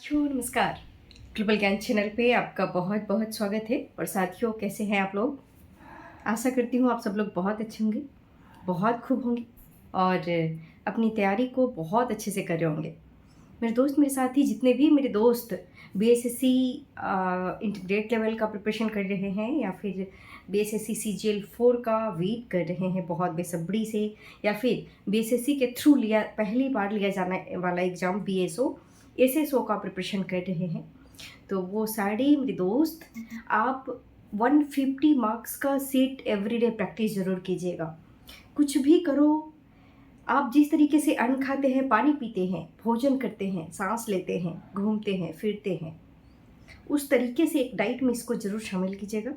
तो नमस्कार। ट्रिपल ज्ञान चैनल पे आपका बहुत बहुत स्वागत है। और साथियों, कैसे हैं आप लोग? आशा करती हूँ आप सब लोग बहुत अच्छे होंगे, बहुत खूब होंगे और अपनी तैयारी को बहुत अच्छे से कर रहे होंगे। मेरे दोस्त, मेरे साथी, जितने भी मेरे दोस्त बीएसएससी इंटीग्रेट लेवल का प्रिपरेशन कर रहे हैं या फिर बीएसएससी सीजीएल 4 का वेट कर रहे हैं बहुत बेसब्री से, या फिर बीएसएससी के थ्रू पहली बार लिया जाने वाला एग्ज़ाम बीएसओ एसएसओ का प्रिपरेशन कर रहे हैं, तो वो सारे मेरे दोस्त, आप 150 मार्क्स का सेट एवरीडे प्रैक्टिस ज़रूर कीजिएगा। कुछ भी करो, आप जिस तरीके से अन्न खाते हैं, पानी पीते हैं, भोजन करते हैं, सांस लेते हैं, घूमते हैं, फिरते हैं, उस तरीके से एक डाइट में इसको ज़रूर शामिल कीजिएगा।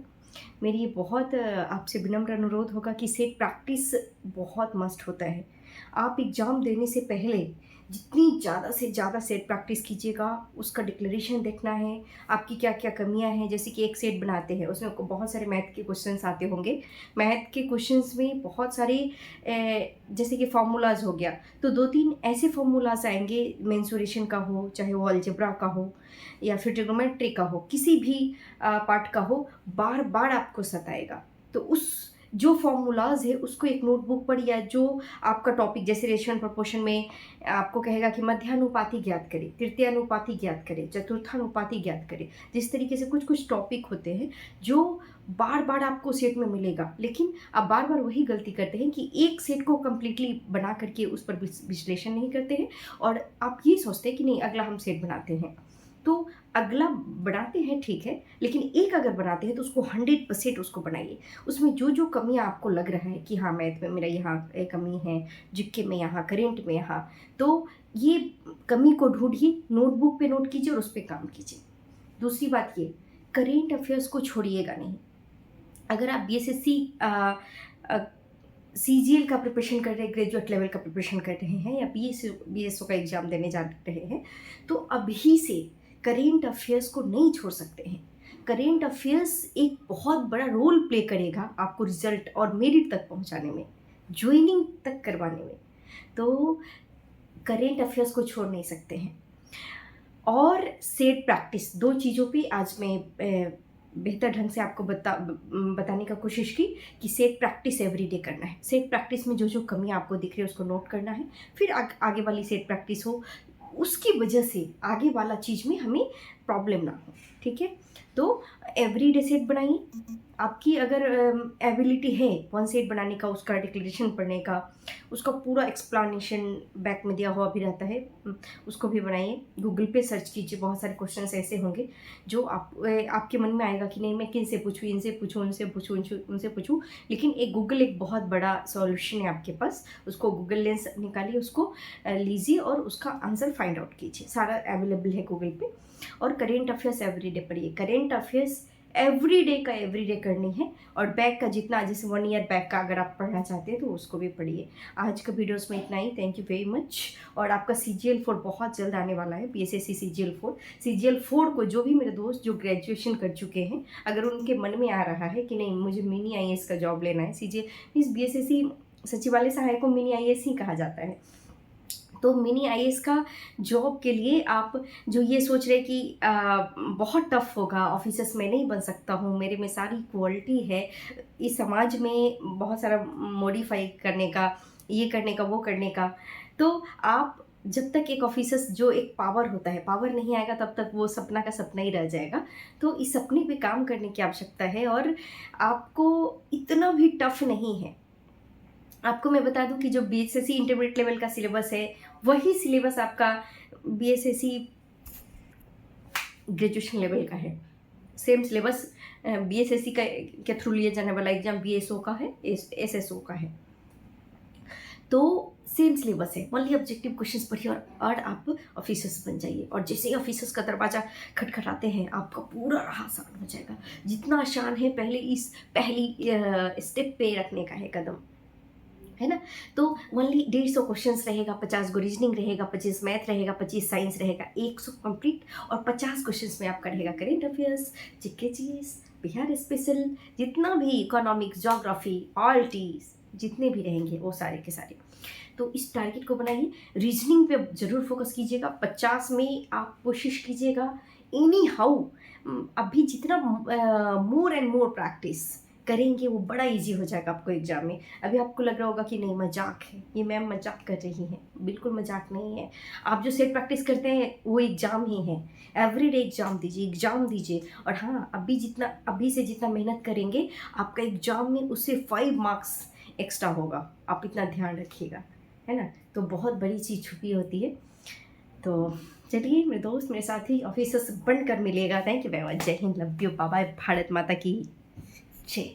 मेरी ये बहुत आपसे विनम्र अनुरोध होगा कि सेट प्रैक्टिस बहुत मस्ट होता है। आप एग्ज़ाम देने से पहले जितनी ज़्यादा से ज़्यादा सेट प्रैक्टिस कीजिएगा, उसका डिक्लेरेशन देखना है, आपकी क्या क्या कमियां हैं। जैसे कि एक सेट बनाते हैं, उसमें आपको बहुत सारे मैथ के क्वेश्चंस आते होंगे। मैथ के क्वेश्चंस में बहुत सारे जैसे कि फार्मूलाज हो गया, तो 2-3 ऐसे फार्मूलाज आएंगे, मेंसुरेशन का हो, चाहे वो अलजेब्रा का हो या फिर ट्रिग्नोमेट्री का हो, किसी भी पार्ट का हो, बार बार आपको सताएगा। तो उस जो फॉर्मूलाज है उसको एक नोटबुक पर, या जो आपका टॉपिक, जैसे रेशियो एंड प्रोपोर्शन में आपको कहेगा कि मध्यानुपाती ज्ञात करें, तृतीयानुपाती ज्ञात करें, चतुर्थानुपाती ज्ञात करें, जिस तरीके से कुछ कुछ टॉपिक होते हैं जो बार बार आपको सेट में मिलेगा, लेकिन आप बार बार वही गलती करते हैं कि एक सेट को कम्प्लीटली बना करके उस पर विश्लेषण नहीं करते हैं और आप ये सोचते हैं कि नहीं, अगला हम सेट बनाते हैं। तो अगला बनाते हैं, ठीक है, लेकिन एक अगर बनाते हैं तो उसको 100% उसको बनाइए। उसमें जो जो कमियां आपको लग रहा है कि हाँ, मैथ में मेरा यहाँ कमी है, जीके में यहाँ, करेंट में यहाँ, तो ये कमी को ढूंढिए, नोटबुक पे नोट कीजिए और उस पर काम कीजिए। दूसरी बात ये, करेंट अफेयर्स को छोड़िएगा नहीं। अगर आप बीएसएससी सीजीएल का प्रिपरेशन कर रहे हैं, ग्रेजुएट लेवल का प्रिपरेशन कर रहे हैं, या बीएसओ का एग्जाम देने जा रहे हैं, तो अभी से करेंट अफेयर्स को नहीं छोड़ सकते हैं। करेंट अफेयर्स एक बहुत बड़ा रोल प्ले करेगा आपको रिजल्ट और मेरिट तक पहुंचाने में, ज्वाइनिंग तक करवाने में। तो करेंट अफेयर्स को छोड़ नहीं सकते हैं। और सेट प्रैक्टिस, दो चीज़ों पे आज मैं बेहतर ढंग से आपको बताने का कोशिश की कि सेट प्रैक्टिस एवरीडे करना है। सेट प्रैक्टिस में जो जो कमियां आपको दिख रही है उसको नोट करना है, फिर आगे वाली सेट प्रैक्टिस हो, उसकी वजह से आगे वाला चीज़ में हमें प्रॉब्लम ना हो। ठीक है, तो एवरीडे सेट बनाइए। आपकी अगर एबिलिटी है वन सेट बनाने का, उसका डिक्लेरेशन पढ़ने का, उसका पूरा एक्सप्लेनेशन बैक में दिया हुआ भी रहता है, उसको भी बनाइए। गूगल पे सर्च कीजिए, बहुत सारे क्वेश्चंस ऐसे होंगे जो आपके मन में आएगा कि नहीं, मैं किन से पूछूँ, इनसे पूछूँ, उनसे पूछूँ, उनसे पूछूँ, लेकिन एक गूगल एक बहुत बड़ा सॉल्यूशन है आपके पास। उसको गूगल लेंस निकालिए, उसको लीजिए और उसका आंसर फाइंड आउट कीजिए। सारा अवेलेबल है गूगल पे। और करेंट अफेयर्स एवरीडे पढ़िए। करेंट अफेयर्स एवरीडे का एवरीडे करनी है, और बैक का जितना, जैसे 1 ईयर बैक का अगर आप पढ़ना चाहते हैं तो उसको भी पढ़िए। आज का वीडियोस में इतना ही। Thank you very much. और आपका सीजीएल 4 बहुत जल्द आने वाला है, बीएसएससी सीजीएल 4 को जो भी मेरे दोस्त जो ग्रेजुएशन कर चुके हैं, अगर उनके मन में आ रहा है कि नहीं, मुझे मिनी आईएएस का जॉब लेना है, सीजीएल इस बीएसएससी सचिवालय सहायक को मिनी आईएएस ही कहा जाता है, तो मिनी आईएएस का जॉब के लिए आप जो ये सोच रहे कि बहुत टफ होगा, ऑफिसर्स में नहीं बन सकता हूँ, मेरे में सारी क्वालिटी है, इस समाज में बहुत सारा मॉडिफाई करने का, ये करने का, वो करने का, तो आप जब तक एक ऑफिसर्स जो एक पावर होता है, पावर नहीं आएगा तब तक वो सपना का सपना ही रह जाएगा। तो इस सपने पे काम करने की आवश्यकता है, और आपको इतना भी टफ नहीं है। आपको मैं बता दूं कि जो बीएसएससी इंटरमीडिएट लेवल का सिलेबस है, वही सिलेबस आपका बीएसएससी ग्रेजुएशन लेवल का है। सेम सिलेबस बीएसएससी का के थ्रू लिया जाने वाला एग्जाम बीएसओ का है, एसएसओ का है, तो सेम सिलेबस है। ओनली ऑब्जेक्टिव क्वेश्चंस पढ़िए और आप ऑफिसर्स बन जाइए। और जैसे ही ऑफिसर्स का दरवाजा खटखटाते हैं, आपका पूरा राह आसान हो जाएगा। जितना आसान है, पहली स्टेप पे रखने का है कदम, है ना। तो ओनली 150 क्वेश्चंस रहेगा, 50 गो रीजनिंग रहेगा, 25 मैथ रहेगा, 25 साइंस रहेगा, 100 कंप्लीट। और 50 क्वेश्चंस में आपका रहेगा current affairs, GK, GS, Bihar special, जितना भी इकोनॉमिक्स, ज्योग्राफी, पॉलिटीज, जितने भी रहेंगे वो सारे के सारे। तो इस टारगेट को बनाइए। रीजनिंग पे ज़रूर फोकस कीजिएगा, 50 में आप कोशिश कीजिएगा। एनी हाउ अभी जितना मोर एंड मोर प्रैक्टिस करेंगे वो बड़ा इजी हो जाएगा आपको एग्जाम में। अभी आपको लग रहा होगा कि नहीं मजाक है, ये मैम मजाक कर रही हैं, बिल्कुल मजाक नहीं है। आप जो सेट प्रैक्टिस करते हैं वो एग्जाम ही है। एवरीडे एग्जाम दीजिए, एग्जाम दीजिए। और हाँ, अभी से जितना मेहनत करेंगे आपका एग्जाम में उससे 5 मार्क्स एक्स्ट्रा होगा, आप इतना ध्यान रखिएगा, है ना। तो बहुत बड़ी चीज़ छुपी होती है। तो चलिए मेरे दोस्त, मेरे साथी, ऑफिसर्स बनकर मिलेगा। Thank you very much. जय Hind, love you, bye bye, Bharat माता की जय।